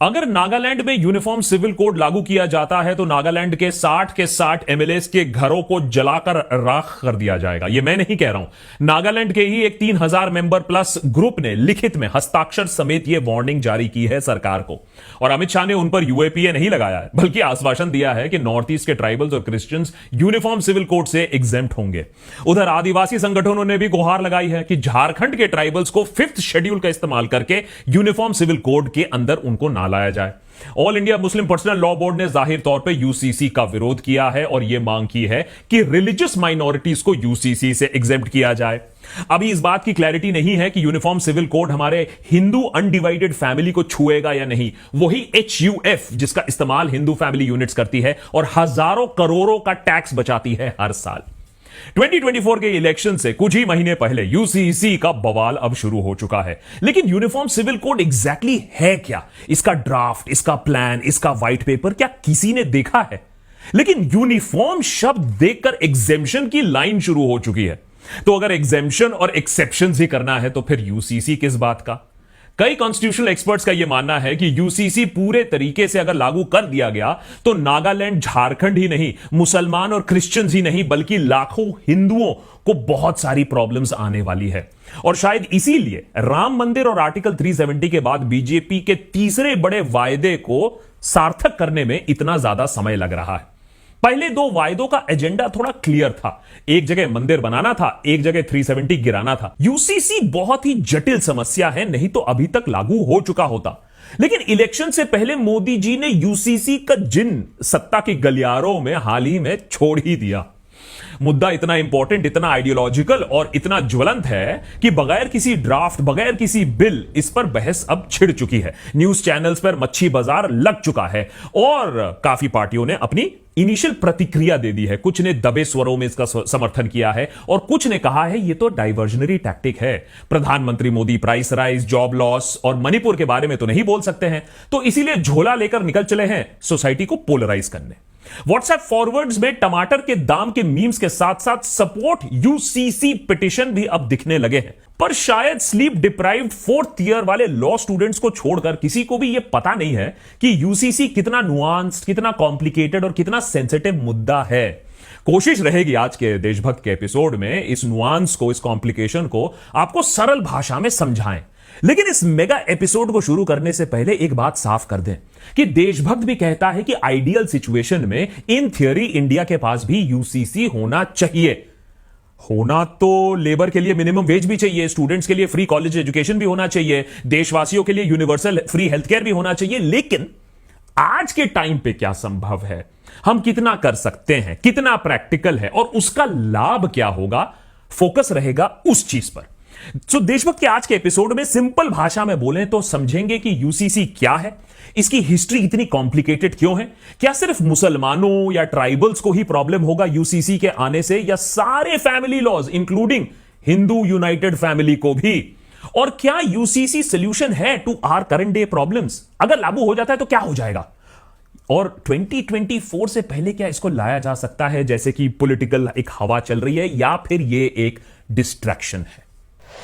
अगर नागालैंड में uniform civil code लागू किया जाता है तो नागालैंड के 60 एमएलए के घरों को जलाकर राख कर दिया जाएगा। यह मैं नहीं कह रहा हूं, नागालैंड के ही एक 3000 मेंबर प्लस ग्रुप ने लिखित में हस्ताक्षर समेत यह वार्निंग जारी की है सरकार को। और अमित शाह ने उन पर यूएपीए नहीं लगाया है, बल्कि आश्वासन दिया है कि नॉर्थ ईस्ट के ट्राइबल्स और क्रिश्चियंस यूनिफॉर्म सिविल कोड से एग्जेम्प्ट होंगे। उधर आदिवासी संगठनों ने भी गुहार लगाई है कि झारखंड के ट्राइबल्स को 5th शेड्यूल का इस्तेमाल करके यूनिफॉर्म सिविल कोड के अंदर उनको ना लाया जाए। All India Muslim personal law board ने जाहिर तौर पे यूसीसी का विरोध किया है और यह मांग की है कि रिलीजियस माइनॉरिटीज को यूसीसी से एग्जेम्प्ट किया जाए। अभी इस बात की क्लैरिटी नहीं है कि यूनिफॉर्म सिविल कोड हमारे हिंदू अनडिवाइडेड फैमिली को छुएगा या नहीं। वही HUF जिसका इस्तेमाल हिंदू फैमिली यूनिट्स करती है और हजारों करोड़ों का टैक्स बचाती है हर साल। 2024 के इलेक्शन से कुछ ही महीने पहले यूसीसी का बवाल अब शुरू हो चुका है। लेकिन यूनिफॉर्म सिविल कोड एग्जैक्टली है क्या? इसका ड्राफ्ट, इसका प्लान, इसका व्हाइट पेपर क्या किसी ने देखा है? लेकिन यूनिफॉर्म शब्द देखकर एग्जेम्पशन की लाइन शुरू हो चुकी है। तो अगर एग्जेम्पशन और एक्सेप्शन ही करना है तो फिर यूसीसी किस बात का? कई कॉन्स्टिट्यूशनल एक्सपर्ट्स का यह मानना है कि यूसीसी पूरे तरीके से अगर लागू कर दिया गया तो नागालैंड, झारखंड ही नहीं, मुसलमान और क्रिश्चियंस ही नहीं, बल्कि लाखों हिंदुओं को बहुत सारी प्रॉब्लम्स आने वाली है। और शायद इसीलिए राम मंदिर और आर्टिकल 370 के बाद बीजेपी के तीसरे बड़े वायदे को सार्थक करने में इतना ज्यादा समय लग रहा है। पहले दो वायदों का एजेंडा थोड़ा क्लियर था, एक जगह मंदिर बनाना था, एक जगह 370 गिराना था। यूसीसी बहुत ही जटिल समस्या है, नहीं तो अभी तक लागू हो चुका होता। लेकिन इलेक्शन से पहले मोदी जी ने यूसीसी का जिन सत्ता के गलियारों में हाल ही में छोड़ ही दिया। मुद्दा इतना इंपॉर्टेंट, इतना आइडियोलॉजिकल और इतना ज्वलंत है कि बगैर किसी ड्राफ्ट, बगैर किसी बिल इस पर बहस अब छिड़ चुकी है। न्यूज चैनल्स पर मच्छी बाजार लग चुका है और काफी पार्टियों ने अपनी इनिशियल प्रतिक्रिया दे दी है। कुछ ने दबे स्वरों में इसका समर्थन किया है और कुछ ने कहा है यह तो डाइवर्जनरी टैक्टिक है। प्रधानमंत्री Modi price rise, job loss और मणिपुर के बारे में तो नहीं बोल सकते हैं, तो इसीलिए झोला लेकर निकल चले हैं सोसाइटी को पोलराइज करने। व्हाट्सएप फॉरवर्ड्स में टमाटर के दाम के मीम्स के साथ साथ सपोर्ट यूसीसी पिटीशन भी अब दिखने लगे हैं। पर शायद स्लीप डिप्राइव्ड 4th ईयर वाले लॉ स्टूडेंट्स को छोड़कर किसी को भी यह पता नहीं है कि यूसीसी कितना नुआंस्ड, कितना कॉम्प्लिकेटेड और कितना सेंसिटिव मुद्दा है। कोशिश रहेगी आज के देशभक्त के एपिसोड में इस नुआंस को, इस कॉम्प्लिकेशन को आपको सरल भाषा में समझाएं। लेकिन इस मेगा एपिसोड को शुरू करने से पहले एक बात साफ कर दें कि देशभक्त भी कहता है कि आइडियल सिचुएशन में इन थियोरी इंडिया के पास भी यूसीसी होना चाहिए। होना तो लेबर के लिए मिनिमम वेज भी चाहिए, स्टूडेंट्स के लिए फ्री कॉलेज एजुकेशन भी होना चाहिए, देशवासियों के लिए यूनिवर्सल फ्री हेल्थ केयर भी होना चाहिए। लेकिन आज के टाइम पे क्या संभव है, हम कितना कर सकते हैं, कितना प्रैक्टिकल है और उसका लाभ क्या होगा, फोकस रहेगा उस चीज पर। देशभक्त के आज के एपिसोड में सिंपल भाषा में बोलें तो समझेंगे कि यूसीसी क्या है, इसकी हिस्ट्री इतनी कॉम्प्लिकेटेड क्यों है, क्या सिर्फ मुसलमानों या ट्राइबल्स को ही प्रॉब्लम होगा यूसीसी के आने से या सारे family laws including Hindu united family को भी, और क्या यूसीसी सोल्यूशन है to our current day problems. अगर लागू हो जाता है तो क्या हो जाएगा और 2024 से पहले क्या इसको लाया जा सकता है जैसे कि पॉलिटिकल एक हवा चल रही है, या फिर यह एक डिस्ट्रैक्शन है।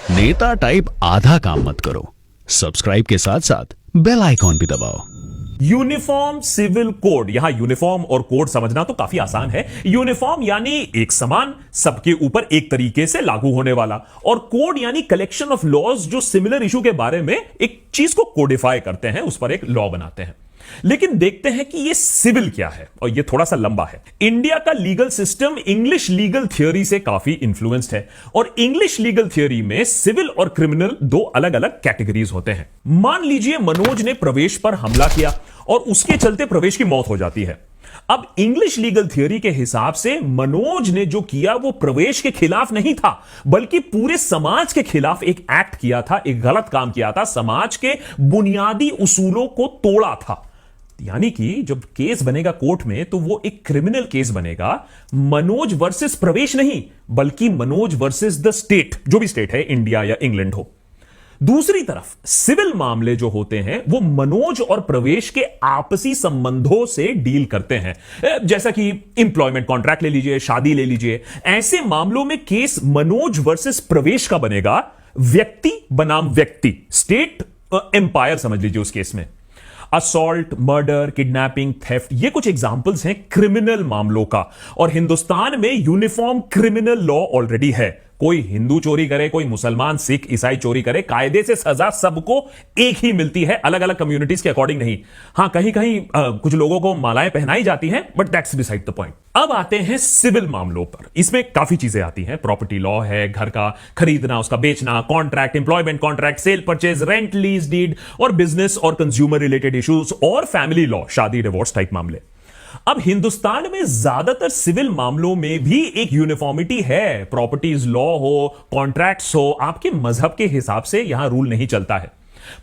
नेता टाइप आधा काम मत करो, सब्सक्राइब के साथ साथ बेल आइकॉन भी दबाओ। यूनिफॉर्म सिविल कोड, यहां यूनिफॉर्म और कोड समझना तो काफी आसान है। यूनिफॉर्म यानी एक समान, सबके ऊपर एक तरीके से लागू होने वाला, और कोड यानी कलेक्शन ऑफ लॉज जो सिमिलर इशू के बारे में एक चीज को कोडिफाई करते हैं, उस पर एक लॉ बनाते हैं। लेकिन देखते हैं कि ये सिविल क्या है, और ये थोड़ा सा लंबा है। इंडिया का legal system English legal theory से काफी इन्फ्लुएंस्ड है, और इंग्लिश लीगल थ्योरी में सिविल और क्रिमिनल दो अलग अलग कैटेगरीज होते हैं। मान लीजिए मनोज ने प्रवेश पर हमला किया और उसके चलते प्रवेश की मौत हो जाती है। अब इंग्लिश लीगल थ्योरी के हिसाब से मनोज ने जो किया वो प्रवेश के खिलाफ नहीं था, बल्कि पूरे समाज के खिलाफ एक एक्ट किया था, एक गलत काम किया था, समाज के बुनियादी उसूलों को तोड़ा था। यानी कि जब केस बनेगा कोर्ट में तो वो एक क्रिमिनल केस बनेगा, मनोज वर्सेस प्रवेश नहीं, बल्कि मनोज वर्सेस द स्टेट, जो भी स्टेट है, इंडिया या इंग्लैंड हो। दूसरी तरफ सिविल मामले जो होते हैं वो मनोज और प्रवेश के आपसी संबंधों से डील करते हैं, जैसा कि इंप्लॉयमेंट कॉन्ट्रैक्ट ले लीजिए, शादी ले लीजिए। ऐसे मामलों में केस मनोज वर्सेस प्रवेश का बनेगा, व्यक्ति बनाम व्यक्ति, स्टेट एम्पायर समझ लीजिए उस केस में। असॉल्ट, मर्डर, किडनैपिंग, थेफ्ट, ये कुछ एग्जांपल्स हैं क्रिमिनल मामलों का। और हिंदुस्तान में यूनिफॉर्म क्रिमिनल लॉ ऑलरेडी है। कोई हिंदू चोरी करे, कोई मुसलमान, सिख, ईसाई चोरी करे, कायदे से सजा सबको एक ही मिलती है, अलग अलग कम्युनिटीज के अकॉर्डिंग नहीं। हां, कहीं कहीं कुछ लोगों को मालाएं पहनाई जाती हैं, but that's beside the point. अब आते हैं सिविल मामलों पर। इसमें काफी चीजें आती हैं। प्रॉपर्टी लॉ है, घर का खरीदना, उसका बेचना, contract, employment contract, sale purchase, rent, lease deed, और बिजनेस और कंज्यूमर रिलेटेड इश्यूज, और फैमिली लॉ, शादी, डिवोर्स टाइप मामले। अब हिंदुस्तान में ज्यादातर सिविल मामलों में भी एक यूनिफॉर्मिटी है। प्रॉपर्टीज लॉ हो, कॉन्ट्रैक्ट्स हो, आपके मजहब के हिसाब से यहां रूल नहीं चलता है।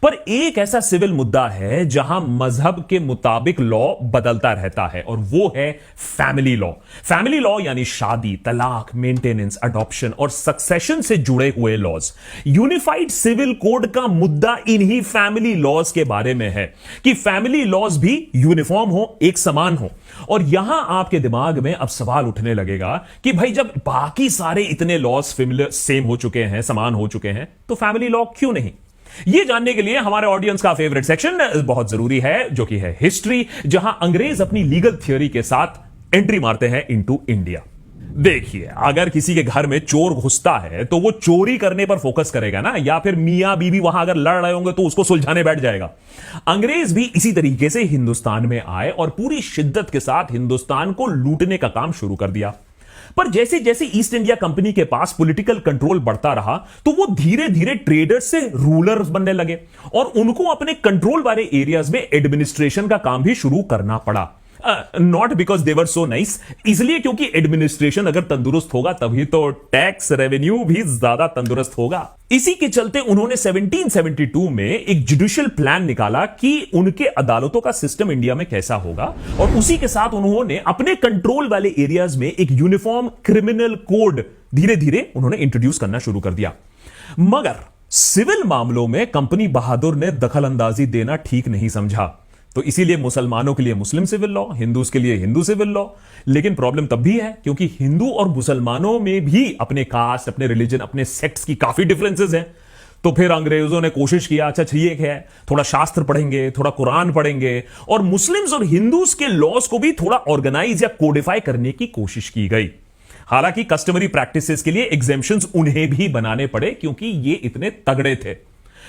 पर एक ऐसा सिविल मुद्दा है जहां मजहब के मुताबिक लॉ बदलता रहता है, और वो है फैमिली लॉ। फैमिली लॉ यानी शादी, तलाक, मेंटेनेंस, अडॉप्शन और सक्सेशन से जुड़े हुए लॉज। यूनिफाइड सिविल कोड का मुद्दा इन्हीं फैमिली लॉज के बारे में है कि फैमिली लॉज भी यूनिफॉर्म हो, एक समान हो। और यहां आपके दिमाग में अब सवाल उठने लगेगा कि भाई, जब बाकी सारे इतने लॉज सिमिलर, सेम हो चुके हैं, समान हो चुके हैं, तो फैमिली लॉ क्यों नहीं? यह जानने के लिए हमारे ऑडियंस का फेवरेट सेक्शन बहुत जरूरी है, जो कि है हिस्ट्री, जहां अंग्रेज अपनी लीगल थ्योरी के साथ एंट्री मारते हैं इनटू इंडिया। देखिए, अगर किसी के घर में चोर घुसता है तो वो चोरी करने पर फोकस करेगा ना, या फिर मियां बीवी वहां अगर लड़ रहे होंगे तो उसको सुलझाने बैठ जाएगा। अंग्रेज भी इसी तरीके से हिंदुस्तान में आए और पूरी शिद्दत के साथ हिंदुस्तान को लूटने का काम शुरू कर दिया। पर जैसे जैसे ईस्ट इंडिया कंपनी के पास पॉलिटिकल कंट्रोल बढ़ता रहा, तो वो धीरे धीरे ट्रेडर्स से रूलर्स बनने लगे, और उनको अपने कंट्रोल वाले एरियाज में एडमिनिस्ट्रेशन का काम भी शुरू करना पड़ा। Not because they're so nice, इसलिए क्योंकि एडमिनिस्ट्रेशन अगर तंदुरुस्त होगा तभी तो टैक्स रेवेन्यू भी ज्यादा तंदुरुस्त होगा। इसी के चलते उन्होंने 1772 में एक जुडिशियल प्लान निकाला कि उनके अदालतों का सिस्टम इंडिया में कैसा होगा, और उसी के साथ उन्होंने अपने कंट्रोल वाले एरियाज में एक यूनिफॉर्म क्रिमिनल कोड धीरे धीरे उन्होंने इंट्रोड्यूस करना शुरू कर दिया। मगर सिविल मामलों में कंपनी बहादुर ने दखल अंदाजी देना ठीक नहीं समझा, तो इसीलिए मुसलमानों के लिए मुस्लिम सिविल लॉ, हिंदूज के लिए हिंदू सिविल लॉ। लेकिन प्रॉब्लम तब भी है क्योंकि हिंदू और मुसलमानों में भी अपने कास्ट, अपने रिलीजन, अपने सेक्ट्स की काफी डिफरेंसेस हैं। तो फिर अंग्रेजों ने कोशिश किया, अच्छा ठीक है, थोड़ा शास्त्र पढ़ेंगे, थोड़ा कुरान पढ़ेंगे, और मुस्लिम्स और हिंदूज के लॉज को भी थोड़ा ऑर्गेनाइज या कोडिफाई करने की कोशिश की गई। हालांकि कस्टमरी प्रैक्टिसेस के लिए एग्जेम्पशंस उन्हें भी बनाने पड़े क्योंकि ये इतने तगड़े थे।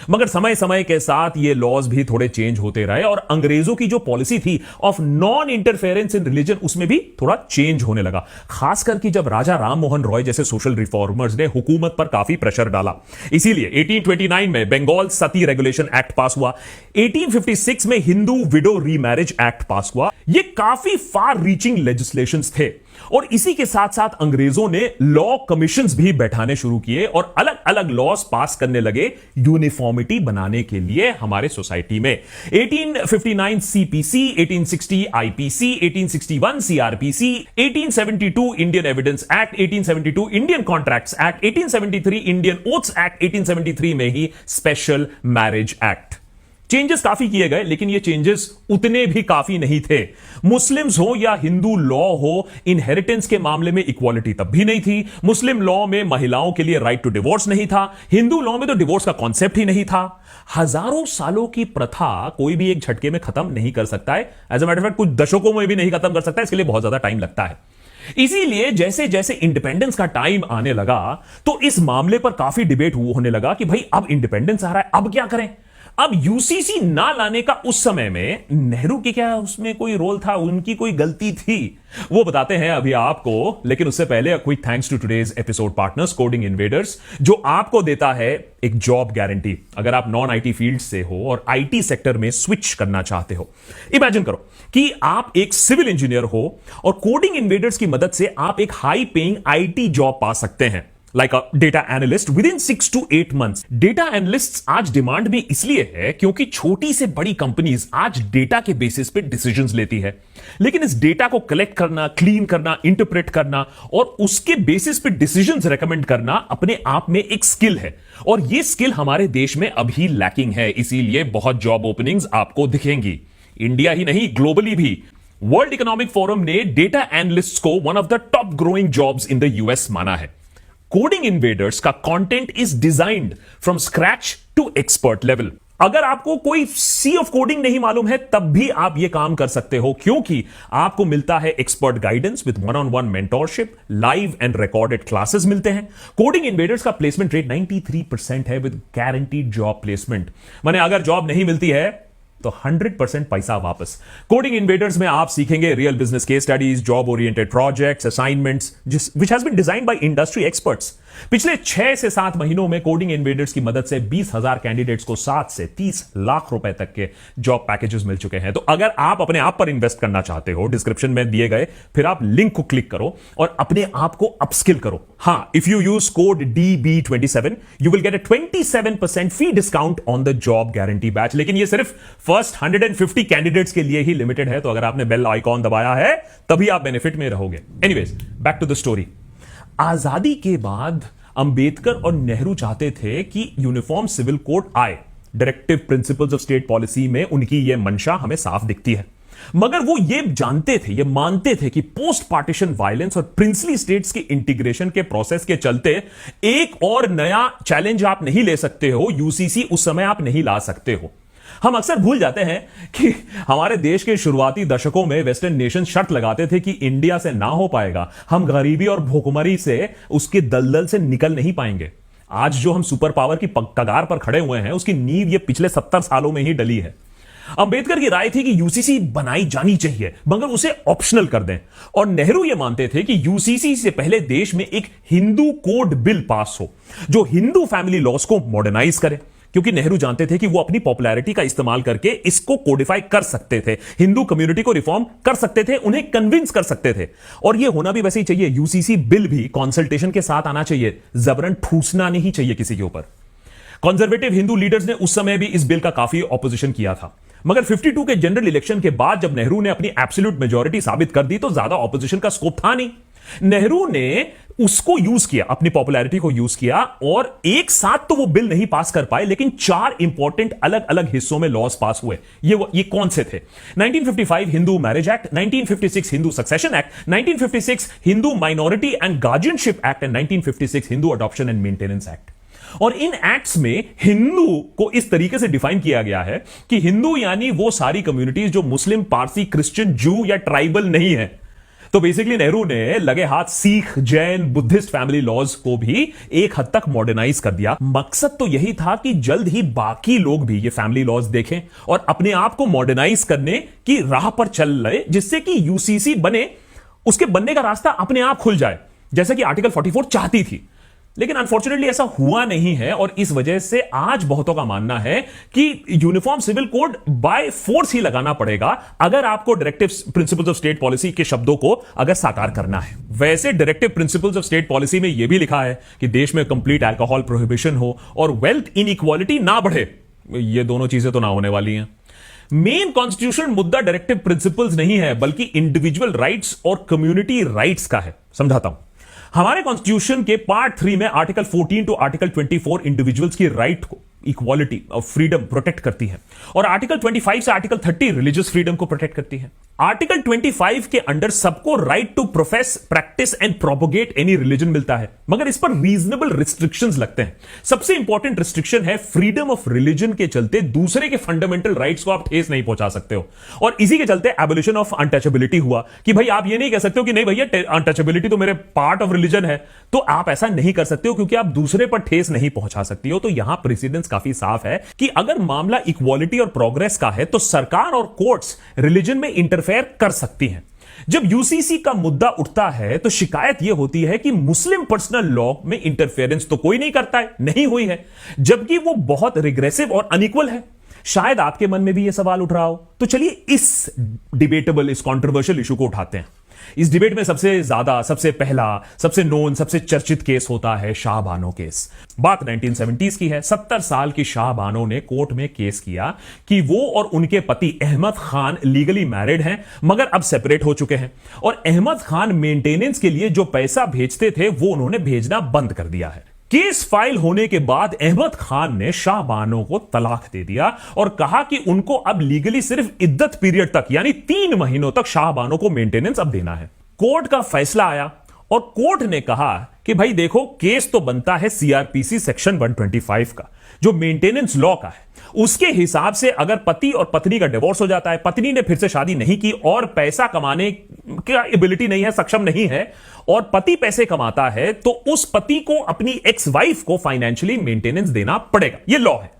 मगर समय समय के साथ ये लॉज भी थोड़े चेंज होते रहे, और अंग्रेजों की जो पॉलिसी थी of non interference in religion, उसमें भी थोड़ा चेंज होने लगा। खास करके जब राजा राम मोहन रॉय जैसे सोशल रिफॉर्मर्स ने हुकूमत पर काफी प्रेशर डाला। इसीलिए 1829 में बंगाल सती रेगुलेशन एक्ट पास हुआ। 1856 में हिंदू विडो रीमैरिज एक्ट पास हुआ। ये काफी फार रीचिंग लेजिस्लेशंस थे, और इसी के साथ साथ अंग्रेजों ने लॉ कमीशंस भी बैठाने शुरू किए और अलग अलग लॉज पास करने लगे यूनिफॉर्मिटी बनाने के लिए हमारे सोसाइटी में। 1859 CPC, 1860 IPC, 1861 CrPC, 1872 Indian evidence act, 1872 Indian contracts act, 1873 Indian oaths act, 1873 में ही स्पेशल मैरिज एक्ट। चेंजेस काफी किए गए, लेकिन ये चेंजेस उतने भी काफी नहीं थे। मुस्लिम्स हो या हिंदू लॉ हो, इनहेरिटेंस के मामले में इक्वालिटी तब भी नहीं थी। मुस्लिम लॉ में महिलाओं के लिए राइट टू डिवोर्स नहीं था। हिंदू लॉ में तो डिवोर्स का कॉन्सेप्ट ही नहीं था। हजारों सालों की प्रथा कोई भी एक झटके में खत्म नहीं कर सकता है। As a matter of fact, कुछ दशकों में भी नहीं खत्म कर सकता है। इसके लिए बहुत ज्यादा टाइम लगता है। इसीलिए जैसे जैसे इंडिपेंडेंस का टाइम आने लगा, तो इस मामले पर काफी डिबेट होने लगा कि भाई अब इंडिपेंडेंस आ रहा है, अब क्या करें। अब यूसीसी ना लाने का उस समय में नेहरू की क्या उसमें कोई रोल था, उनकी कोई गलती थी, वो बताते हैं अभी आपको। लेकिन उससे पहले quick thanks to today's episode partners coding invaders, जो आपको देता है एक जॉब गारंटी अगर आप नॉन आईटी फील्ड से हो और आईटी सेक्टर में स्विच करना चाहते हो। इमेजिन करो कि आप एक सिविल इंजीनियर हो और कोडिंग इन्वेडर्स की मदद से आप एक हाई पेइंग आईटी जॉब पा सकते हैं, like a data analyst within 6 to 8 months. Data analyst आज डिमांड में इसलिए है क्योंकि छोटी से बड़ी कंपनीज आज डेटा के बेसिस पे डिसीजंस लेती है, लेकिन इस डेटा को कलेक्ट करना, क्लीन करना, इंटरप्रेट करना और उसके बेसिस पे डिसीजंस रेकमेंड करना अपने आप में एक स्किल है, और ये स्किल हमारे देश में अभी लैकिंग है। इसीलिए बहुत जॉब ओपनिंग्स आपको दिखेंगी, इंडिया ही नहीं ग्लोबली भी। वर्ल्ड इकोनॉमिक फोरम ने डेटा एनालिस्ट को one of the top growing jobs in the US माना है। कोडिंग इन्वेडर्स का content is designed from scratch to expert level. अगर आपको कोई सी ऑफ कोडिंग नहीं मालूम है तब भी आप यह काम कर सकते हो, क्योंकि आपको मिलता है expert guidance with one on one mentorship, live and recorded classes मिलते हैं। कोडिंग इन्वेडर्स का प्लेसमेंट रेट 93% है विद गारंटीड जॉब प्लेसमेंट। माने अगर जॉब नहीं मिलती है तो 100% पैसा वापस। कोडिंग इन्वेडर्स में आप सीखेंगे real business case studies, job oriented projects, assignments which has been designed by industry experts. पिछले 6 से 7 महीनों में कोडिंग इन्वेडर्स की मदद से 20,000 कैंडिडेट्स को 7 से 30 लाख रुपए तक के जॉब पैकेजेस मिल चुके हैं। तो अगर आप अपने आप पर इन्वेस्ट करना चाहते हो, डिस्क्रिप्शन में दिए गए फिर आप लिंक को क्लिक करो और अपने आप को अपस्किल करो। हां, if you use code DB27 you will get a 27% fee discount on the job guarantee batch. लेकिन ये सिर्फ फर्स्ट 150 कैंडिडेट्स के लिए ही लिमिटेड है, तो अगर आपने बेल आइकॉन दबाया है तभी आप बेनिफिट में रहोगे। Anyways, back to the story. आजादी के बाद अंबेडकर और नेहरू चाहते थे कि यूनिफॉर्म सिविल कोड आए। Directive principles of state policy में उनकी यह मंशा हमें साफ दिखती है, मगर वो ये जानते थे, ये मानते थे कि पोस्ट पार्टीशन वायलेंस और प्रिंसली स्टेट्स के इंटीग्रेशन के प्रोसेस के चलते एक और नया चैलेंज आप नहीं ले सकते हो, यूसीसी उस समय आप नहीं ला सकते हो। हम अक्सर भूल जाते हैं कि हमारे देश के शुरुआती दशकों में वेस्टर्न नेशन शर्त लगाते थे कि इंडिया से ना हो पाएगा, हम गरीबी और भूखमरी से उसके दलदल से निकल नहीं पाएंगे। आज जो हम सुपर पावर की कगार पर खड़े हुए हैं उसकी नींव ये पिछले 70 सालों में ही डली है। अंबेडकर की राय थी कि यूसीसी बनाई जानी चाहिए, मगर उसे ऑप्शनल कर दें, और नेहरू यह मानते थे कि यूसीसी से पहले देश में एक हिंदू कोड बिल पास हो जो हिंदू फैमिली लॉस को मॉडर्नाइज करे, क्योंकि नेहरू जानते थे कि वो अपनी पॉपुलैरिटी का इस्तेमाल करके इसको कोडिफाई कर सकते थे, हिंदू कम्युनिटी को रिफॉर्म कर सकते थे, उन्हें कन्विंस कर सकते थे। और ये होना भी वैसे ही चाहिए। यूसीसी बिल भी कंसल्टेशन के साथ आना चाहिए, जबरन ठूसना नहीं चाहिए किसी के ऊपर। कंजर्वेटिव हिंदू लीडर्स ने उस समय भी इस बिल का काफी ऑपोजिशन किया था, मगर 52 के जनरल इलेक्शन के बाद जब नेहरू ने अपनी एब्सोल्यूट मेजॉरिटी साबित कर दी तो ज्यादा ऑपोजिशन का स्कोप था नहीं। नेहरू ने उसको यूज किया, अपनी पॉपुलैरिटी को यूज किया, और एक साथ तो वो बिल नहीं पास कर पाए, लेकिन 4 इंपॉर्टेंट अलग अलग हिस्सों में लॉज पास हुए। ये कौन से थे? 1955 Hindu marriage act, 1956 Hindu succession act, 1956 Hindu minority and guardianship act and 1956 Hindu adoption and maintenance act. और इन एक्ट्स में हिंदू को इस तरीके से डिफाइन किया गया है कि हिंदू यानी वो सारी कम्युनिटीज जो मुस्लिम, पारसी, क्रिश्चियन, जू या ट्राइबल नहीं है। तो बेसिकली नेहरू ने लगे हाथ Sikh, Jain, buddhist family laws को भी एक हद तक मॉडर्नाइज कर दिया। मकसद तो यही था कि जल्द ही बाकी लोग भी ये फैमिली लॉज देखें और अपने आप को मॉडर्नाइज करने की राह पर चल रहे, जिससे कि यूसीसी बने, उसके बनने का रास्ता अपने आप खुल जाए, जैसे कि आर्टिकल 44 चाहती थी। लेकिन अनफॉर्चुनेटली ऐसा हुआ नहीं है, और इस वजह से आज बहुतों का मानना है कि uniform civil code by force ही लगाना पड़ेगा अगर आपको directive principles of state policy के शब्दों को अगर साकार करना है। वैसे directive principles of state policy में यह भी लिखा है कि देश में कंप्लीट अल्कोहल प्रोहिबिशन हो और वेल्थ इनइक्वालिटी ना बढ़े। ये दोनों चीजें तो ना होने वाली हैं। मेन कॉन्स्टिट्यूशन मुद्दा डायरेक्टिव प्रिंसिपल्स नहीं है, बल्कि इंडिविजुअल राइट्स और कम्युनिटी राइट्स का है। समझाता हूं। हमारे कॉन्स्टिट्यूशन के पार्ट 3 में आर्टिकल 14 टू आर्टिकल 24 इंडिविजुअल्स की राइट को, इक्वालिटी और फ्रीडम प्रोटेक्ट करती है, और आर्टिकल 25 से आर्टिकल 30 रिलीजियस फ्रीडम को प्रोटेक्ट करती है। आर्टिकल 25 के अंडर सबको right to profess, practice and propagate any religion मिलता है, मगर इस पर रीजनेबल रिस्ट्रिक्शंस लगते हैं। सबसे इंपॉर्टेंट रिस्ट्रिक्शन है फ्रीडम ऑफ रिलीजन के चलते दूसरे के फंडामेंटल राइट्स को आप ठेस नहीं पहुंचा सकते हो, और इसी के चलते एबोलिशन ऑफ अनटचेबिलिटी हुआ कि भाई आप ये नहीं कह सकते हो कि नहीं भैया अनटचेबिलिटी तो मेरे पार्ट ऑफ रिलीजन है, तो आप ऐसा नहीं कर सकते हो क्योंकि आप दूसरे पर ठेस नहीं पहुंचा सकती हो। तो यहां प्रेसिडेंस काफी साफ है कि अगर मामला इक्वालिटी और प्रोग्रेस का है तो सरकार और कोर्ट्स रिलीजन में इंटरफेयर कर सकती हैं। जब यूसीसी का मुद्दा उठता है तो शिकायत यह होती है कि मुस्लिम पर्सनल लॉ में इंटरफेरेंस तो कोई नहीं करता है, नहीं हुई है, जबकि वो बहुत रिग्रेसिव और अनइक्वल है। शायद आपके मन में भी यह सवाल उठ रहा हो, तो चलिए इस डिबेटेबल, इस कंट्रोवर्शियल इशू को उठाते हैं। इस डिबेट में सबसे ज्यादा, सबसे पहला, सबसे नोन, सबसे चर्चित केस होता है शाह बानो केस। बात 1970s की है। 70 साल की शाह बानो ने कोर्ट में केस किया कि वो और उनके पति अहमद खान लीगली मैरिड हैं, मगर अब सेपरेट हो चुके हैं, और अहमद खान मेंटेनेंस के लिए जो पैसा भेजते थे वो उन्होंने भेजना बंद कर दिया है। केस फाइल होने के बाद अहमद खान ने शाह बानो को तलाक दे दिया और कहा कि उनको अब लीगली सिर्फ इद्दत पीरियड तक, यानी 3 महीनों तक शाह बानो को मेंटेनेंस अब देना है। कोर्ट का फैसला आया और कोर्ट ने कहा कि भाई देखो, केस तो बनता है सीआरपीसी सेक्शन 125 का, जो मेंटेनेंस लॉ का है। उसके हिसाब से अगर पति और पत्नी का डिवोर्स हो जाता है, पत्नी ने फिर से शादी नहीं की और पैसा कमाने की एबिलिटी नहीं है, सक्षम नहीं है, और पति पैसे कमाता है, तो उस पति को अपनी एक्स वाइफ को फाइनेंशियली मेंटेनेंस देना पड़ेगा। यह लॉ है।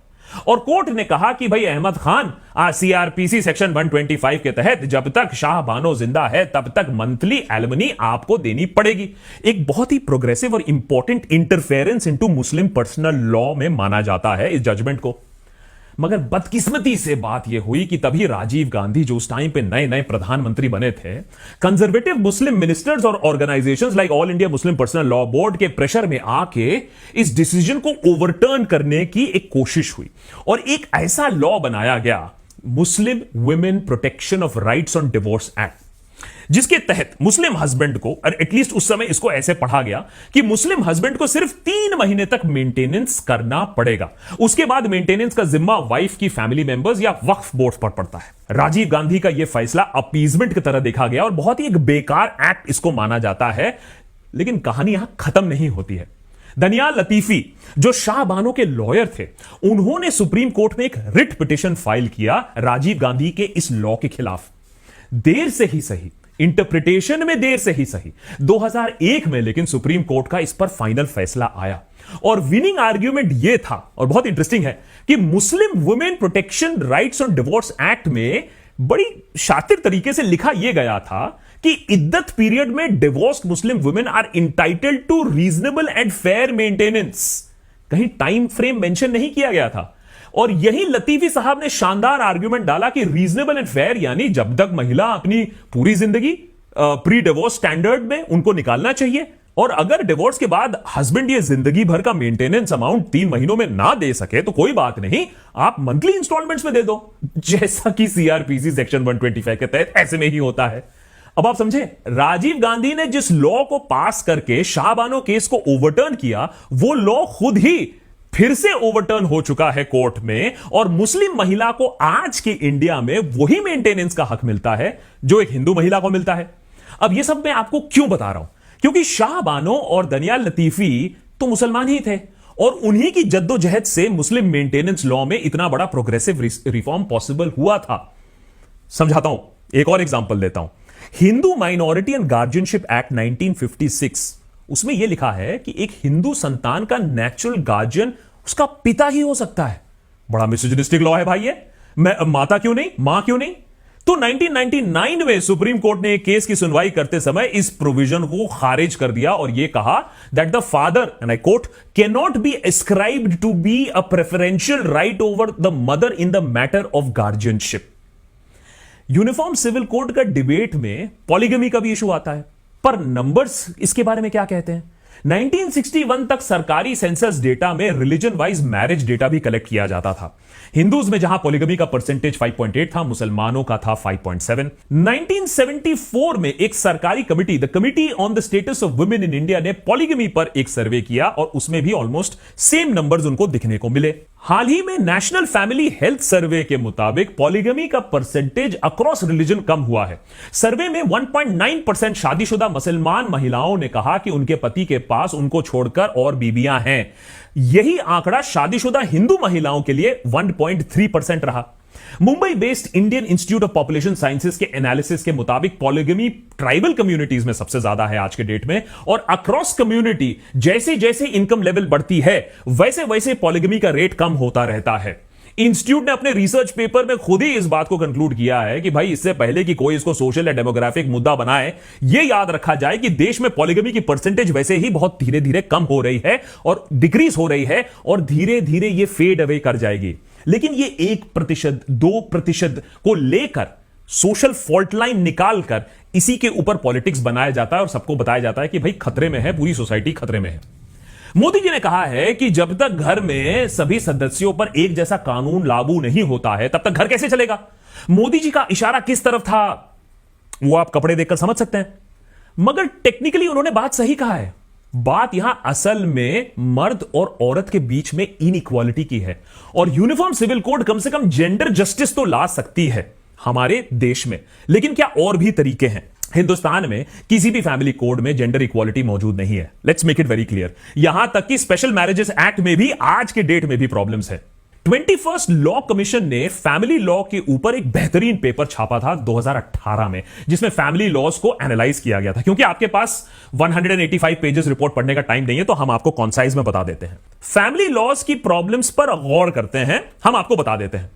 और कोर्ट ने कहा कि भाई अहमद खान, सीआरपीसी सेक्शन 125 के तहत जब तक शाह बानो जिंदा है तब तक मंथली एलिमनी आपको देनी पड़ेगी। एक बहुत ही प्रोग्रेसिव और इंपॉर्टेंट इंटरफेरेंस इनटू मुस्लिम पर्सनल लॉ में माना जाता है इस जजमेंट को। मगर बदकिस्मती से बात यह हुई कि तभी राजीव गांधी, जो उस टाइम पे नए नए प्रधानमंत्री बने थे, कंजर्वेटिव मुस्लिम मिनिस्टर्स और organisations like all India Muslim personal law board के प्रेशर में आके इस डिसीजन को ओवरटर्न करने की एक कोशिश हुई और एक ऐसा लॉ बनाया गया, Muslim women protection of rights on divorce act, जिसके तहत मुस्लिम हस्बैंड को, एटलीस्ट उस समय इसको ऐसे पढ़ा गया कि मुस्लिम हस्बैंड को सिर्फ 3 महीने तक मेंटेनेंस करना पड़ेगा। उसके बाद मेंटेनेंस का जिम्मा वाइफ की फैमिली मेंबर्स या वक्फ बोर्ड पर पड़ता है। राजीव गांधी का यह फैसला अपीजमेंट की तरह देखा गया और बहुत ही एक बेकार एक्ट इसको माना जाता है। लेकिन कहानी यहां खत्म नहीं होती है। दनियाल लतीफी, जो शाह बानो के लॉयर थे, उन्होंने सुप्रीम कोर्ट में एक रिट पिटिशन फाइल किया राजीव गांधी के इस लॉ के खिलाफ। देर से ही सही, इंटरप्रिटेशन में देर से ही सही, 2001 में लेकिन सुप्रीम कोर्ट का इस पर फाइनल फैसला आया और विनिंग आर्ग्यूमेंट यह था, और बहुत इंटरेस्टिंग है, कि Muslim women protection rights on divorce act में बड़ी शातिर तरीके से लिखा यह गया था कि इद्दत पीरियड में divorced Muslim women are entitled to reasonable and fair maintenance. कहीं टाइम फ्रेम मेंशन नहीं किया गया था। और यही लतीफी साहब ने शानदार आर्ग्यूमेंट डाला कि रीजनेबल एंड फेयर यानी जब तक महिला अपनी पूरी जिंदगी प्री डिवोर्स स्टैंडर्ड में उनको निकालना चाहिए, और अगर डिवोर्स के बाद हस्बैंड ये जिंदगी भर का मेंटेनेंस अमाउंट 3 महीनों में ना दे सके तो कोई बात नहीं, आप मंथली इंस्टॉलमेंट्स में दे दो, जैसा कि सीआरपीसी सेक्शन 125 के तहत ऐसे में ही होता है। अब आप समझे, राजीव गांधी ने जिस लॉ को पास करके शाह बानो केस को ओवरटर्न किया, वो लॉ खुद ही फिर से ओवरटर्न हो चुका है कोर्ट में, और मुस्लिम महिला को आज के इंडिया में वही मेंटेनेंस का हक मिलता है जो एक हिंदू महिला को मिलता है। अब यह सब मैं आपको क्यों बता रहा हूं? क्योंकि शाह बानो और दनियाल लतीफी तो मुसलमान ही थे और उन्हीं की जद्दोजहद से मुस्लिम मेंटेनेंस लॉ में इतना बड़ा प्रोग्रेसिव रिफॉर्म पॉसिबल हुआ था। समझाता हूं, एक और एग्जांपल देता हूं। Hindu minority and guardianship act 1956, उसमें यह लिखा है कि एक हिंदू संतान का नेचुरल गार्जियन उसका पिता ही हो सकता है। बड़ा मिसोजिनिस्टिक लॉ है भाई ये। मैं माता क्यों नहीं, मां क्यों नहीं? तो 1999 में सुप्रीम कोर्ट ने एक केस की सुनवाई करते समय इस प्रोविजन को खारिज कर दिया और यह कहा that the father, and I quote, can not be ascribed to be a preferential right over the mother in the matter of guardianship. Uniform civil code का डिबेट में पॉलीगमी का भी इशू आता है, पर नंबर्स इसके बारे में क्या कहते हैं? 1961 तक सरकारी सेंसस डेटा में रिलीजन वाइज मैरिज डेटा भी कलेक्ट किया जाता था। हिंदूज में जहां पॉलीगमी का परसेंटेज 5.8 था, मुसलमानों का था 5.7। 1974 में एक सरकारी committee, the committee on the status of women in India, ने पॉलीगमी पर एक सर्वे किया और उसमें भी ऑलमोस्ट सेम नंबर्स उनको दिखने को मिले। हाल ही में नेशनल फैमिली हेल्थ सर्वे के मुताबिक पॉलीगमी का परसेंटेज अक्रॉस रिलीजन कम हुआ है। सर्वे में 1.9% शादीशुदा मुसलमान महिलाओं ने कहा कि उनके पति के पास उनको छोड़कर और बीबियां हैं। यही आंकड़ा शादीशुदा हिंदू महिलाओं के लिए 1.3% रहा। Mumbai based Indian institute of population sciences के एनालिसिस के मुताबिक पॉलीगमी ट्राइबल कम्युनिटीज में सबसे ज्यादा है आज के डेट में, और अक्रॉस कम्युनिटी जैसे जैसे इनकम लेवल बढ़ती है वैसे वैसे पॉलीगमी का रेट कम होता रहता है। इंस्टीट्यूट ने अपने रिसर्च पेपर में खुद ही इस बात को कंक्लूड किया है कि भाई इससे पहले कि कोई इसको सोशल या डेमोग्राफिक मुद्दा बनाए, यह याद रखा जाए कि देश में पॉलीगमी की परसेंटेज वैसे ही बहुत धीरे धीरे कम हो रही है और डिक्रीज हो रही है और धीरे धीरे यह फेड अवे कर जाएगी। लेकिन ये 1%, 2% को लेकर सोशल फॉल्ट लाइन निकालकर इसी के ऊपर पॉलिटिक्स बनाया जाता है और सबको बताया जाता है कि भाई खतरे में है, पूरी सोसाइटी खतरे में है। मोदी जी ने कहा है कि जब तक घर में सभी सदस्यों पर एक जैसा कानून लागू नहीं होता है तब तक घर कैसे चलेगा। मोदी जी का इशारा किस तरफ था वो आप कपड़े देखकर समझ सकते हैं, मगर टेक्निकली उन्होंने बात सही कहा है। बात यहां असल में मर्द और औरत के बीच में इनइक्वालिटी की है, और यूनिफॉर्म सिविल कोड कम से कम जेंडर जस्टिस तो ला सकती है हमारे देश में, लेकिन क्या और भी तरीके हैं? हिंदुस्तान में किसी भी फैमिली कोड में जेंडर इक्वालिटी मौजूद नहीं है। Let's make it very clear. यहां तक कि स्पेशल मैरिजेस एक्ट में भी आज के डेट में भी प्रॉब्लम्स है। 21st लॉ कमीशन ने फैमिली लॉ के ऊपर एक बेहतरीन पेपर छापा था 2018 में, जिसमें फैमिली लॉज को एनालाइज किया गया था। क्योंकि आपके पास 185 पेजेस रिपोर्ट पढ़ने का टाइम नहीं है, तो हम आपको कॉन्साइज में बता देते हैं। फैमिली लॉज की प्रॉब्लम्स पर गौर करते हैं, हम आपको बता देते हैं।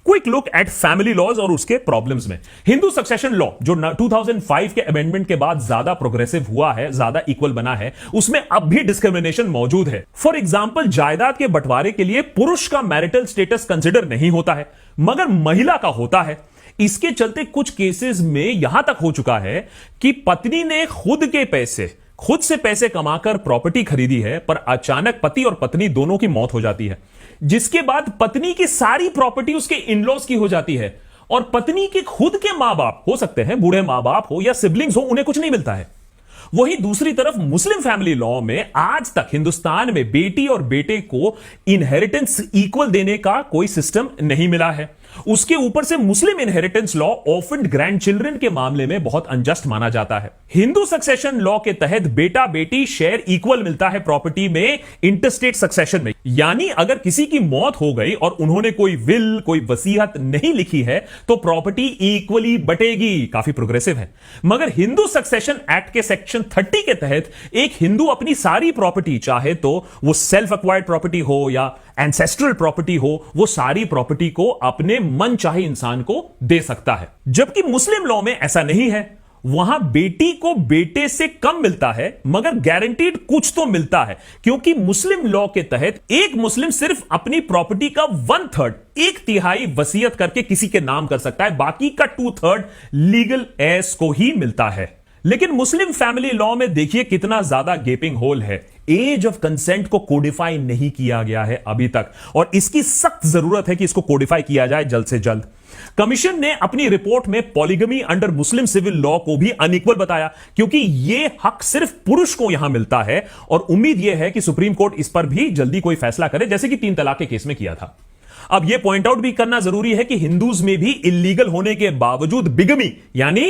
Quick look at family laws और उसके प्रॉब्लम्स में। हिंदू सक्सेशन लॉ जो 2005 के अमेंडमेंट के बाद ज्यादा प्रोग्रेसिव हुआ है, ज्यादा इक्वल बना है, उसमें अब भी डिस्क्रिमिनेशन मौजूद है। फॉर एग्जांपल, जायदाद के बंटवारे के लिए पुरुष का मैरिटल स्टेटस कंसिडर नहीं होता है, मगर महिला का होता है। इसके चलते कुछ केसेस में यहां तक हो चुका है कि पत्नी ने खुद से पैसे कमाकर प्रॉपर्टी खरीदी है, पर अचानक पति और पत्नी दोनों की मौत हो जाती है, जिसके बाद पत्नी की सारी प्रॉपर्टी उसके इन-लॉज की हो जाती है। और पत्नी के खुद के मां बाप हो सकते हैं, बूढ़े मां बाप हो या सिबलिंग्स हो, उन्हें कुछ नहीं मिलता है। वहीं दूसरी तरफ मुस्लिम फैमिली लॉ में आज तक हिंदुस्तान में बेटी और बेटे को इनहेरिटेंस इक्वल देने का कोई सिस्टम नहीं मिला है। उसके ऊपर से मुस्लिम इनहेरिटेंस लॉ ऑर्फन्ड ग्रैंडचिल्ड्रन के मामले में बहुत अनजस्ट माना जाता है। हिंदू सक्सेशन लॉ के तहत बेटा बेटी शेयर इक्वल मिलता है प्रॉपर्टी में इंटरस्टेट सक्सेशन में। यानी अगर किसी की मौत हो गई और उन्होंने कोई विल, कोई वसीयत नहीं लिखी है, तो प्रॉपर्टी इक्वली बटेगी। काफी प्रोग्रेसिव है। मगर हिंदू सक्सेशन एक्ट के सेक्शन 30 के तहत एक हिंदू अपनी सारी प्रॉपर्टी, चाहे तो वो सेल्फ एक्वायर्ड प्रॉपर्टी हो या एंसेस्ट्रल प्रॉपर्टी हो, वो सारी प्रॉपर्टी को अपने मन चाहे इंसान को दे सकता है। जबकि मुस्लिम लॉ में ऐसा नहीं है। वहां बेटी को बेटे से कम मिलता है, मगर गारंटीड कुछ तो मिलता है। क्योंकि मुस्लिम लॉ के तहत एक मुस्लिम सिर्फ अपनी प्रॉपर्टी का 1/3, 1/3 वसीयत करके किसी के नाम कर सकता है, बाकी का 2/3 लीगल एस को ही मिलता है। लेकिन मुस्लिम फैमिली लॉ में देखिए कितना ज्यादा गेपिंग होल है। एज ऑफ कंसेंट को कोडिफाई नहीं किया गया है अभी तक, और इसकी सख्त जरूरत है कि इसको कोडिफाई किया जाए जल्द से जल्द। कमीशन ने अपनी रिपोर्ट में polygamy under Muslim civil law को भी अनइक्वल बताया, क्योंकि यह हक सिर्फ पुरुष को यहां मिलता है। और उम्मीद यह है कि सुप्रीम कोर्ट इस पर भी जल्दी कोई फैसला करे, जैसे कि 3 तलाक के केस में किया था। अब यह पॉइंट आउट भी करना जरूरी है कि हिंदूज में भी इल्लीगल होने के बावजूद बिगमी यानी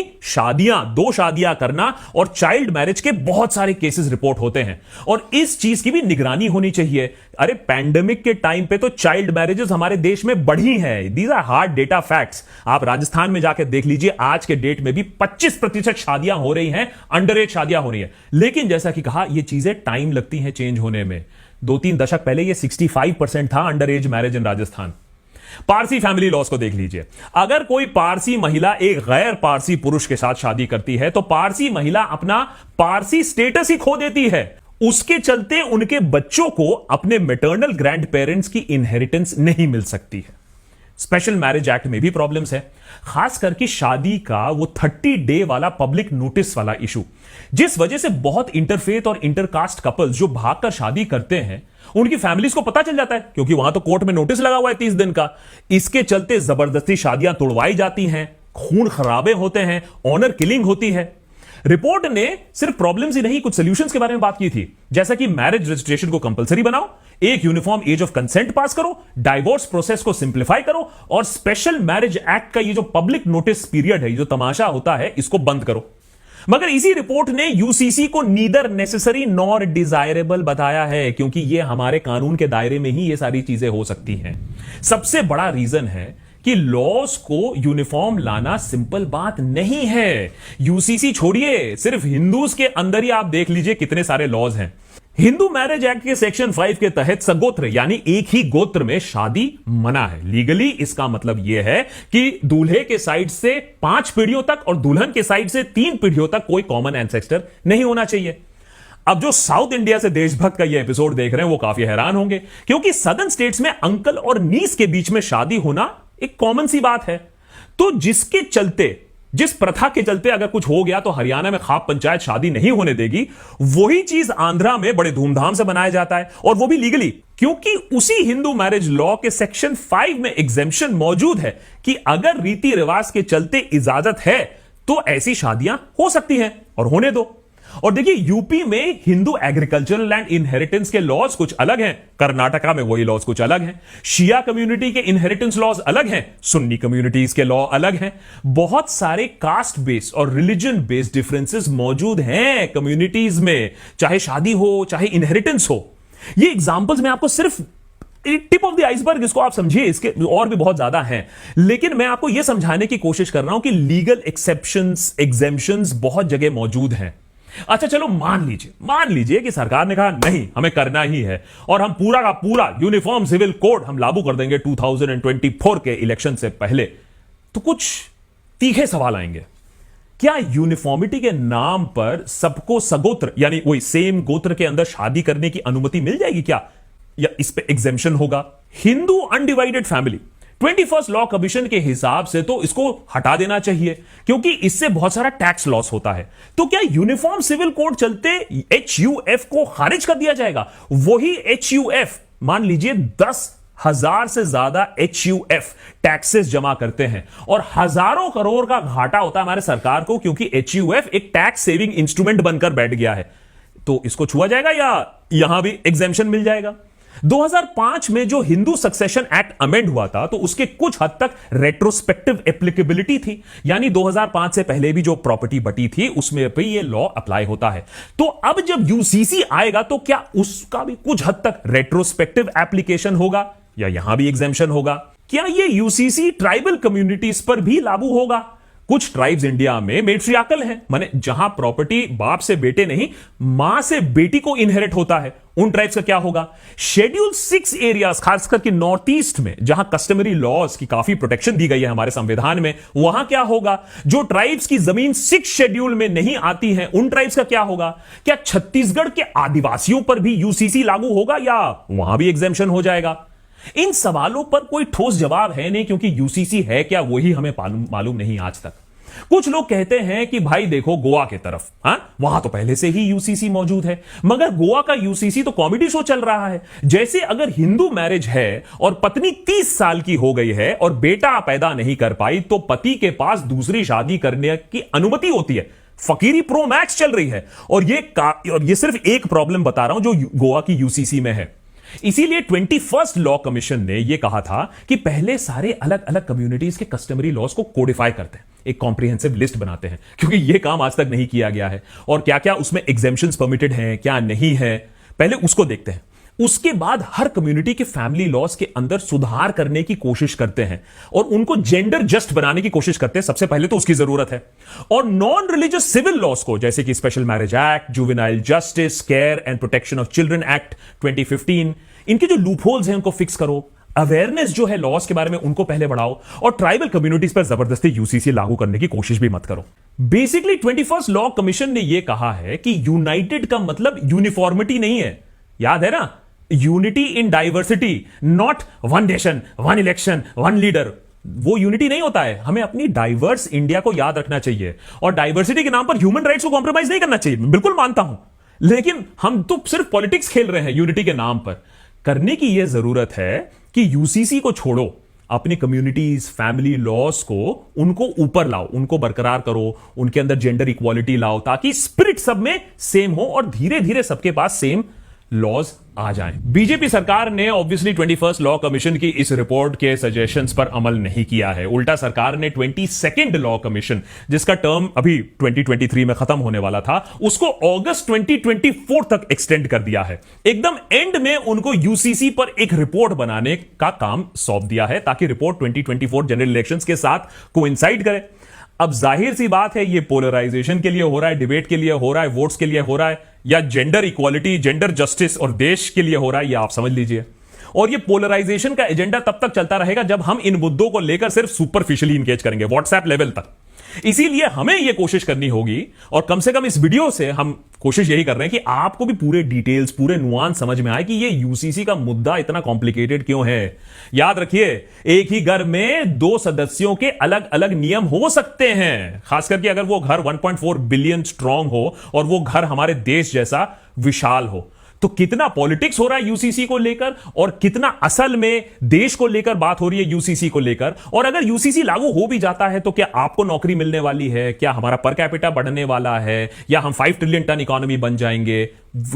दो शादियां करना और चाइल्ड मैरिज के बहुत सारे केसेस रिपोर्ट होते हैं, और इस चीज की भी निगरानी होनी चाहिए। अरे पैंडेमिक के टाइम पे तो चाइल्ड मैरिजेस हमारे देश में बढ़ी हैं। These are hard data facts. आप राजस्थान में जाकर देख लीजिए, आज के डेट में भी 25% शादियां हो रही हैं, अंडर एज शादियां हो रही हैं। लेकिन जैसा कि कहा, यह चीजें टाइम लगती हैं चेंज होने में। 2-3 दशक पहले ये 65% था under as marriage in Rajasthan. Parsi family loss को देख लीजिए। अगर कोई पारसी महिला एक गैर पारसी पुरुष के साथ शादी करती है, तो पारसी महिला अपना पारसी स्टेटस ही खो देती है। उसके चलते उनके बच्चों को अपने मैटरनल ग्रैंड पेरेंट्स की इनहेरिटेंस नहीं मिल सकती है। स्पेशल मैरिज एक्ट में भी प्रॉब्लम्स है, खास करके शादी का वो 30 डे वाला पब्लिक नोटिस वाला इशू, जिस वजह से बहुत इंटरफेथ और इंटरकास्ट कपल्स जो भागकर शादी करते हैं, उनकी फैमिलीज को पता चल जाता है, क्योंकि वहां तो कोर्ट में नोटिस लगा हुआ है 30 दिन का। इसके चलते जबरदस्ती शादियां तोड़वाई जाती हैं, खून खराबे होते हैं, ऑनर किलिंग होती है। रिपोर्ट ने सिर्फ प्रॉब्लम्स ही नहीं, कुछ सॉल्यूशंस के बारे में बात की थी, जैसा कि मैरिज रजिस्ट्रेशन को कंपलसरी बनाओ, एक यूनिफॉर्म एज ऑफ कंसेंट पास करो, डाइवोर्स प्रोसेस को सिंप्लीफाई करो, और स्पेशल मैरिज एक्ट का ये जो पब्लिक नोटिस पीरियड है, ये जो तमाशा होता है, इसको बंद करो। मगर इसी रिपोर्ट ने यूसीसी को नीदर नेसेसरी नॉर डिजायरेबल बताया है, क्योंकि ये हमारे कानून के दायरे में ही ये सारी चीजें हो सकती हैं। सबसे बड़ा रीजन है कि लॉज को यूनिफॉर्म लाना सिंपल बात नहीं है। यूसीसी छोड़िए, सिर्फ हिंदूज के अंदर ही आप देख लीजिए कितने सारे लॉज हैं। हिंदू मैरिज एक्ट के सेक्शन 5 के तहत सगोत्र यानी एक ही गोत्र में शादी मना है लीगली। इसका मतलब यह है कि दूल्हे के साइड से 5 पीढ़ियों तक और दुल्हन के साइड से 3 पीढ़ियों तक कोई कॉमन एंसेस्टर नहीं होना चाहिए। अब जो साउथ इंडिया से देशभक्त का ये एपिसोड देख रहे हैं, वो काफी हैरान होंगे, क्योंकि सदर्न स्टेट्स में अंकल और नीस के बीच में शादी होना एक कॉमन सी बात है। तो जिस प्रथा के चलते अगर कुछ हो गया तो हरियाणा में खाप पंचायत शादी नहीं होने देगी, वही चीज आंध्रा में बड़े धूमधाम से मनाया जाता है, और वो भी लीगली, क्योंकि उसी हिंदू मैरिज लॉ के सेक्शन 5 में एग्जेम्पशन मौजूद है कि अगर रीति रिवाज के चलते इजाजत है तो ऐसी शादियां हो सकती हैं, और होने दो। और देखिए यूपी में हिंदू एग्रीकल्चरल लैंड इनहेरिटेंस के लॉज कुछ अलग हैं, कर्नाटका में वही लॉज कुछ अलग हैं, शिया कम्युनिटी के इनहेरिटेंस लॉज अलग हैं, सुन्नी कम्युनिटीज के लॉ अलग हैं। बहुत सारे कास्ट बेस्ड और रिलीजन बेस्ड डिफरेंसेस मौजूद हैं कम्युनिटीज में, चाहे शादी हो चाहे इनहेरिटेंस हो। ये एग्जांपल्स मैं आपको सिर्फ टिप ऑफ द आइसबर्ग, इसको आप समझिए, इसके और भी बहुत ज्यादा हैं, लेकिन मैं आपको यह समझाने की कोशिश कर रहा हूं कि लीगल एक्सेप्शंस एग्जेम्पशंस बहुत जगह मौजूद हैं। अच्छा चलो मान लीजिए कि सरकार ने कहा नहीं हमें करना ही है और हम पूरा का पूरा यूनिफॉर्म सिविल कोड हम लागू कर देंगे 2024 के इलेक्शन से पहले, तो कुछ तीखे सवाल आएंगे। क्या यूनिफॉर्मिटी के नाम पर सबको सगोत्र यानी वही सेम गोत्र के अंदर शादी करने की अनुमति मिल जाएगी क्या, या इस पे एग्जेम्पशन होगा? Hindu undivided family 21st law commission के हिसाब से तो इसको हटा देना चाहिए क्योंकि इससे बहुत सारा टैक्स लॉस होता है। तो क्या यूनिफॉर्म सिविल कोड चलते HUF को खारिज कर दिया जाएगा? वही HUF मान लीजिए 10,000 से ज्यादा HUF टैक्सेस जमा करते हैं और हजारों करोड़ का घाटा होता है हमारे सरकार को क्योंकि HUF एक टैक्स सेविंग इंस्ट्रूमेंट बनकर बैठ गया है। तो इसको छुआ जाएगा या यहां भी एग्जेम्पशन मिल जाएगा? 2005 में जो हिंदू सक्सेशन एक्ट अमेंड हुआ था तो उसके कुछ हद तक रेट्रोस्पेक्टिव एप्लीकेबिलिटी थी, यानी 2005 से पहले भी जो प्रॉपर्टी बटी थी उसमें भी ये लॉ अप्लाई होता है। तो अब जब यूसीसी आएगा तो क्या उसका भी कुछ हद तक रेट्रोस्पेक्टिव एप्लीकेशन होगा या यहां भी एग्जेम्पशन होगा? क्या ये यूसीसी ट्राइबल कम्युनिटीज पर भी लागू होगा? कुछ ट्राइब्स इंडिया में मेट्रियाकल हैं, माने जहां प्रॉपर्टी बाप से बेटे नहीं मां से बेटी को इनहेरिट होता है, उन ट्राइब्स का क्या होगा? शेड्यूल 6 एरियाज खासकर कि नॉर्थ ईस्ट में जहां कस्टमरी लॉज की काफी प्रोटेक्शन दी गई है हमारे संविधान में, वहां क्या होगा? जो ट्राइब्स की जमीन 6 शेड्यूल में नहीं आती है उन ट्राइब्स का क्या होगा? क्या छत्तीसगढ़ के आदिवासियों पर भी यूसीसी लागू होगा या वहां भी एग्जेम्पशन हो जाएगा? इन सवालों पर कोई ठोस जवाब है नहीं क्योंकि यूसीसी है क्या वही हमें मालूम नहीं आज तक। कुछ लोग कहते हैं कि भाई देखो गोवा के तरफ, वहां तो पहले से ही यूसीसी मौजूद है, मगर गोवा का यूसीसी तो कॉमेडी शो चल रहा है। जैसे अगर हिंदू मैरिज है और पत्नी 30 साल की हो गई है और बेटा पैदा नहीं कर पाई तो पति के पास दूसरी शादी करने की अनुमति होती है। फकीरी प्रो मैक्स चल रही है और ये सिर्फ एक प्रॉब्लम बता रहा हूं जो गोवा की यूसीसी में है। इसीलिए 21st लॉ कमीशन ने यह कहा था कि पहले सारे अलग अलग कम्युनिटीज के कस्टमरी लॉज को कोडिफाई करते हैं, एक कॉम्प्रिहेंसिव लिस्ट बनाते हैं, क्योंकि यह काम आज तक नहीं किया गया है और क्या क्या उसमें एग्जेम्पशंस परमिटेड हैं क्या नहीं है पहले उसको देखते हैं। उसके बाद हर कम्युनिटी के फैमिली लॉज के अंदर सुधार करने की कोशिश करते हैं और उनको जेंडर जस्ट बनाने की कोशिश करते हैं, सबसे पहले तो उसकी जरूरत है। और नॉन रिलीजियस सिविल लॉज को जैसे कि special marriage act, juvenile justice, care and protection of children act 2015, इनके जो लूपहोल्स हैं उनको फिक्स करो, अवेयरनेस जो है लॉस के बारे में उनको पहले बढ़ाओ और ट्राइबल कम्युनिटीज पर जबरदस्ती यूसीसी लागू करने की कोशिश भी मत करो। बेसिकली 21st लॉ कमीशन ने यह कहा है कि यूनाइटेड का मतलब यूनिफॉर्मिटी नहीं है, याद है ना, unity in diversity, not one nation one election one leader. वो यूनिटी नहीं होता है, हमें अपनी डाइवर्स इंडिया को याद रखना चाहिए और डाइवर्सिटी के नाम पर ह्यूमन राइट्स को कॉम्प्रोमाइज नहीं करना चाहिए, बिल्कुल मानता हूं, लेकिन हम तो सिर्फ पॉलिटिक्स खेल रहे हैं यूनिटी के नाम पर। करने की यह जरूरत है कि यूसीसी को छोड़ो, अपनी कम्युनिटीज फैमिली लॉज को उनको ऊपर लाओ, उनको बरकरार करो, उनके अंदर जेंडर इक्वालिटी लाओ ताकि स्पिरिट सब में सेम हो और धीरे धीरे सबके पास सेम लॉज आ जाएं। बीजेपी सरकार ने ऑब्वियसली 21st लॉ कमीशन की इस रिपोर्ट के सजेशंस पर अमल नहीं किया है। उल्टा सरकार ने 22nd लॉ कमीशन, जिसका टर्म अभी 2023 में खत्म होने वाला था, उसको अगस्त 2024 तक एक्सटेंड कर दिया है। एकदम एंड में उनको यूसीसी पर एक रिपोर्ट बनाने का काम सौंप दिया है ताकि रिपोर्ट 2024 जनरल इलेक्शंस के साथ कोइंसाइड करे। अब जाहिर सी बात है ये पोलराइजेशन के लिए हो रहा है, डिबेट के लिए हो रहा है, वोट्स के लिए हो रहा है, या जेंडर इक्वालिटी, जेंडर जस्टिस और देश के लिए हो रहा है, ये आप समझ लीजिए। और ये पोलराइजेशन का एजेंडा तब तक चलता रहेगा जब हम इन मुद्दों को लेकर सिर्फ सुपरफिशियली इंगेज करेंगे, व्हाट्सएप लेवल तक। इसीलिए हमें यह कोशिश करनी होगी और कम से कम इस वीडियो से हम कोशिश यही कर रहे हैं कि आपको भी पूरे डिटेल्स, पूरे नुआंस समझ में आए कि ये यूसीसी का मुद्दा इतना कॉम्प्लिकेटेड क्यों है। याद रखिए, एक ही घर में 2 सदस्यों के अलग अलग नियम हो सकते हैं, खास करके अगर वो घर 1.4 बिलियन स्ट्रांग हो और वो घर हमारे देश जैसा विशाल हो। तो कितना पॉलिटिक्स हो रहा है यूसीसी को लेकर और कितना असल में देश को लेकर बात हो रही है यूसीसी को लेकर। और अगर यूसीसी लागू हो भी जाता है तो क्या आपको नौकरी मिलने वाली है, क्या हमारा पर कैपिटा बढ़ने वाला है, या हम 5 ट्रिलियन टन इकोनॉमी बन जाएंगे?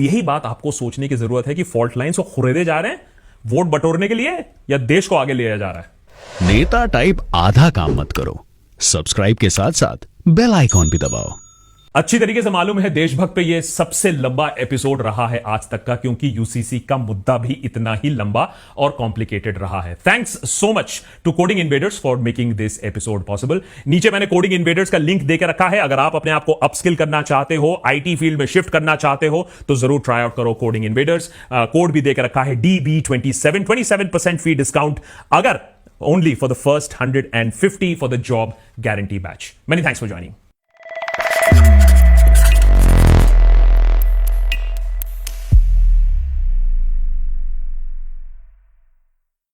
यही बात आपको सोचने की जरूरत है कि फॉल्ट लाइन्स को खरीदे जा रहे हैं वोट बटोरने के लिए या देश को आगे ले जा रहा है। नेता टाइप आधा काम मत करो, सब्सक्राइब के साथ साथ बेल आइकॉन भी दबाओ। अच्छी तरीके से मालूम है देशभक्त पे ये सबसे लंबा एपिसोड रहा है आज तक का, क्योंकि यूसीसी का मुद्दा भी इतना ही लंबा और कॉम्प्लिकेटेड रहा है। Thanks so much to coding invaders for making this episode possible. नीचे मैंने कोडिंग इन्वेडर्स का लिंक देकर रखा है। अगर आप अपने आप को अपस्किल करना चाहते हो, आईटी फील्ड में शिफ्ट करना चाहते हो, तो जरूर ट्राई आउट करो कोडिंग इन्वेडर्स। कोड भी देकर रखा है DB27, 27% फी डिस्काउंट, अगर only for the first 150 for the job guarantee batch. Many thanks for joining.